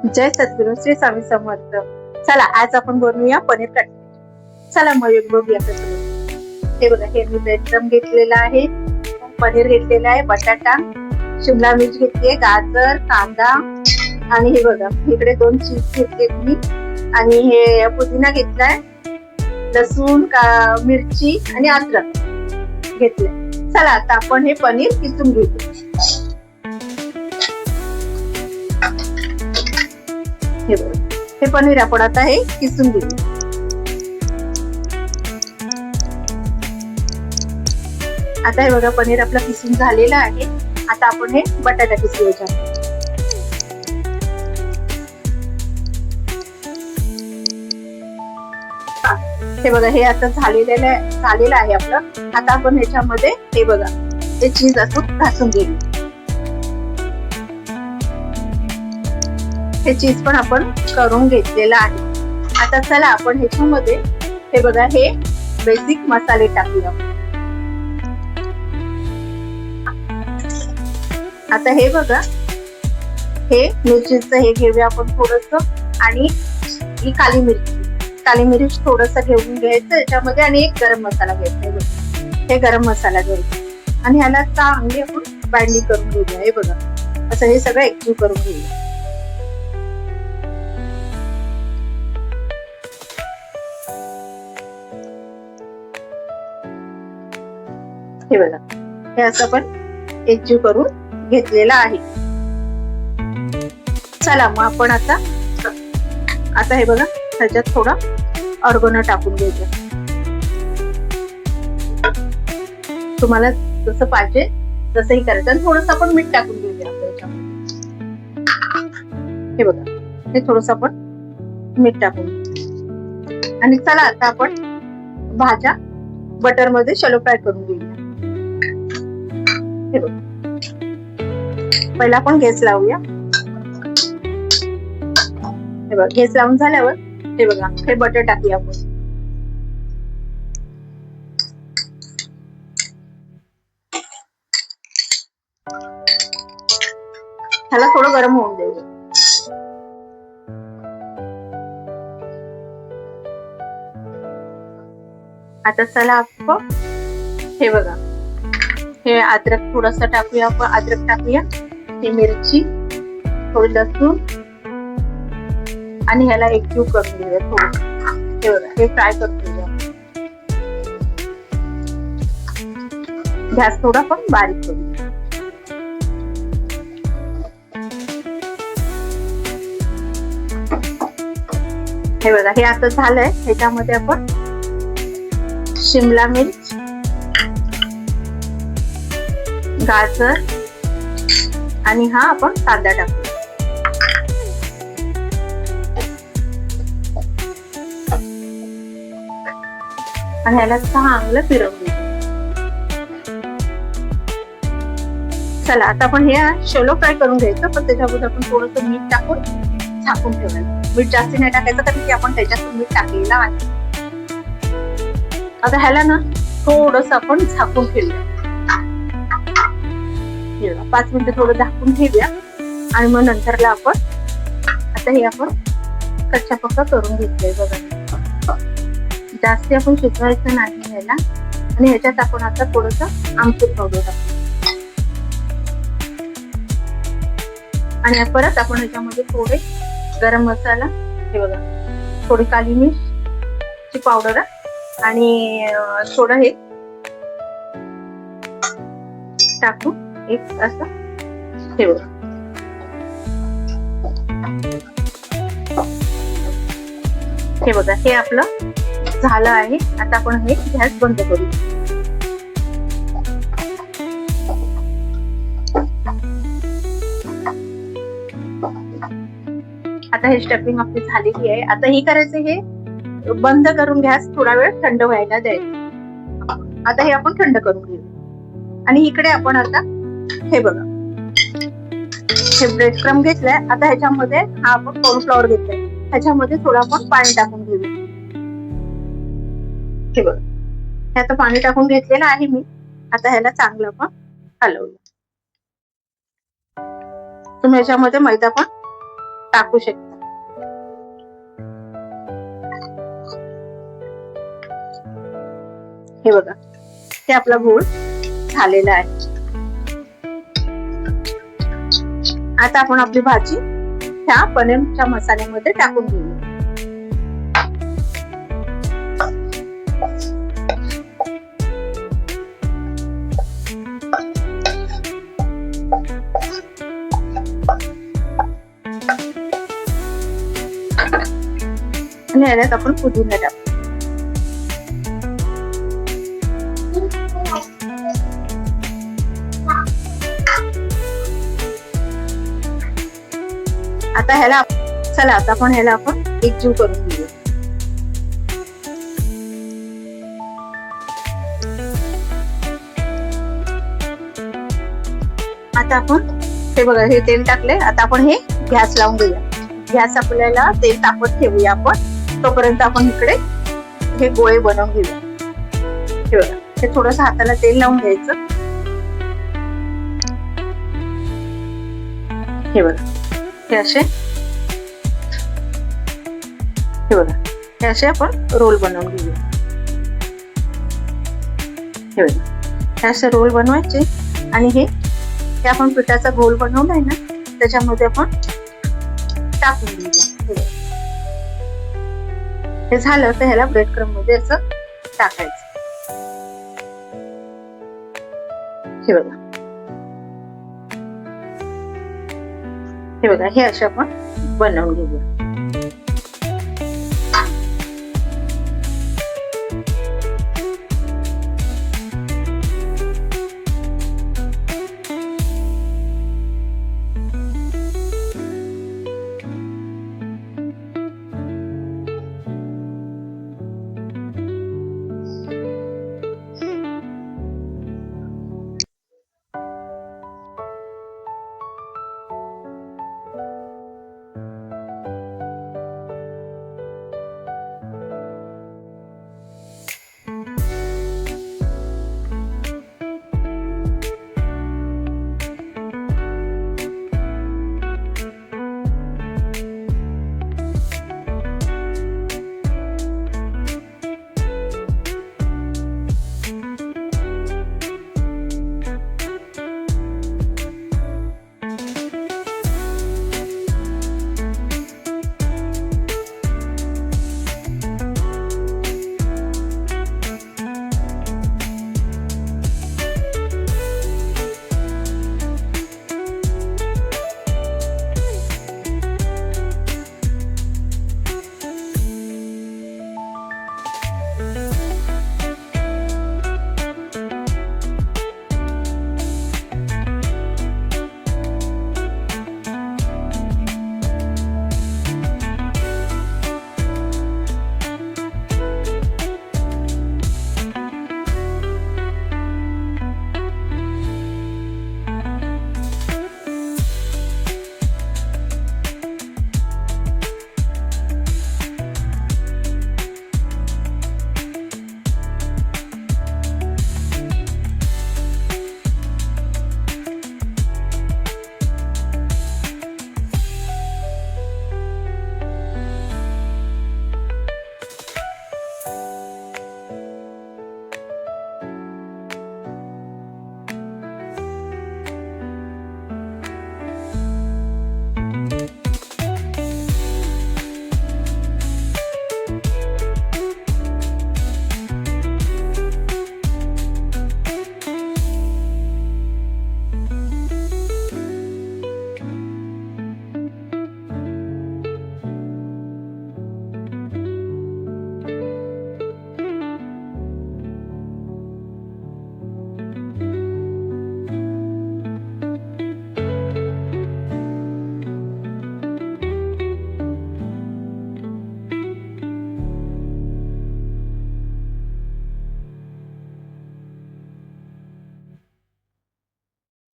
जय सद्गुरु श्री स्वामी समर्थ. चला आज आपण बनवूया पनीर कटलेट. चला मग बघूया कसं. हे बघा, हे मी ब्रेड क्रम घेतलेला आहे, पनीर घेतलेला आहे, बटाटा, शिमला मिरची घेतली आहे, गाजर, कांदा आणि हे बघा इकडे 2 चीज घेतले मी आणि हे पुदिना घेतलाय, लसूण, मिरची आणि अद्रक घेतले. चला आता आपण हे पनीर किसून घेऊ. हे पनीर आपण आता हे किसून घेऊ. आता हे बघा पनीर आपलं किसून झालेलं आहे. आता आपण हे बटाटा किसूया. हे बघा हे आता झालेलं आहे आपलं. आता आपण ह्याच्यामध्ये हे बघा हे चीज असं घासून घेऊ. हे चीज पण आपण करून घेतलेलं आहे. आता चला आपण ह्याच्यामध्ये हे बघा हे बेसिक मसाले टाकूया. आता हे बघा हे मिरचीचं हे घेऊया आपण थोडस आणि ही काली मिरची थोडस घेऊन घ्यायचं याच्यामध्ये आणि एक गरम मसाला घ्यायचा. हे गरम मसाला घ्यायचा आणि ह्याला चांगली आपण बाइंडिंग करून घेऊया. हे बघा असं हे सगळं एकजीव करून घेऊया. हे बघा हे असं पण एकजीव करून घेतलेलं आहे. चला मग आपण आता हे बघा ह्याच्यात थोडा ऑर्गनो टाकून घ्यायचं. तुम्हाला जसं पाहिजे तसंही करायचं आणि थोडस आपण मीठ टाकून घेऊया त्याच्यामध्ये. हे बघा हे थोडस आपण मीठ टाकून आणि चला आता आपण भाज्या बटर मध्ये शॅलो फ्राय करून घेऊया. हे बघा पहिला आपण गॅस लावूया. हे बघा गॅस लावून झाल्यावर हे बघा हे बटर टाकूया आपण. ह्याला थोडं गरम होऊन देऊया. आता चला आपण हे बघा हे अद्रक थोडस टाकूया आपण. अद्रक टाकूया, ही मिरची, थोडी लसूण आणि ह्याला एकजीव करून घेऊया थोडं. हे बघा हे फ्राय करून घेऊया. गॅस थोडा पण बारीक करूया. हे बघा हे आता झालंय. ह्याच्यामध्ये आपण शिमला मिर्च, गाजर आणि हा आपण कांदा टाकू. आणि ह्याला चांगलं फिरवून घेऊ. चला आता आपण हे शॅलो फ्राय करून घ्यायचं, पण त्याच्यामध्ये आपण थोडस मीठ टाकून झाकून ठेवायचं. मीठ जास्त नाही टाकायचं कारण की आपण त्याच्यातून मीठ टाकलेलं आहे. आता ह्याला ना थोडस आपण झाकून ठेवूया. 5 मिनिटं थोडं झाकून ठेवूया आणि मग नंतरला आपण आता हे आपण कच्चा पक्का करून घेतलंय. बघा जास्त आपण शिजवायचं नाही ह्याला. आणि ह्याच्यात आपण आता थोडस आमचूर पावडर टाकू आणि परत आपण ह्याच्यामध्ये थोडे गरम मसाला, हे बघा थोडी काली मिरची पावडर आणि थोडं हे टाकू एक असं. हे बघा हे बघा हे आपलं झालं आहे. आता आपण हे गॅस बंद करू. आता हे स्टफिंग आपली झालेली आहे. आता ही करायचं हे बंद करून गॅस थोडा वेळ थंड व्हायला द्यायचं. आता हे आपण थंड करून घेऊ. आणि इकडे आपण आता हे बघा हे ब्रेड क्रम घेतलाय. आता ह्याच्यामध्ये हा आपण कॉर्नफ्लॉवर घेतलाय. ह्याच्यामध्ये थोडं आपण पाणी टाकून घेऊया. हे बघा हे आता पाणी टाकून घेतलेलं आहे मी. आता ह्याला चांगलं आपण हलवूया. तुम्ही ह्याच्यामध्ये मैदा पण टाकू शकता. हे बघा, हे आपला गोळ झालेला आहे. आता आपण आपली भाजी ह्या पनीरच्या मसाल्यामध्ये टाकून घेऊया. आणि याच्यात आपण पुदिना टाकू. आता ह्याला चला आता आपण ह्याला आपण एकजीव करून घेऊया. आता आपण हे बघा, हे तेल टाकले. आता आपण हे गॅस लावून घेऊया. गॅस आपल्याला तेल तापत ठेवूया आपण. तोपर्यंत आपण इकडे हे गोळे बनवून घेऊया. हे बघा, हे थोडंसं हाताला तेल लावून घ्यायचं. हे बघा, हे असे, हे बघा, हे असे आपण रोल बनवून घेऊया. हे बघा, हे असे रोल बनवायचे आणि हे आपण पिठाचा घोल बनवलाय ना, त्याच्यामध्ये आपण टाकून घेऊया. हे झालं तर ह्याला ब्रेड क्रम्ब मध्ये असं टाकायचं. हे बघा, हे बघा, हे असे आपण बनवून घेऊया.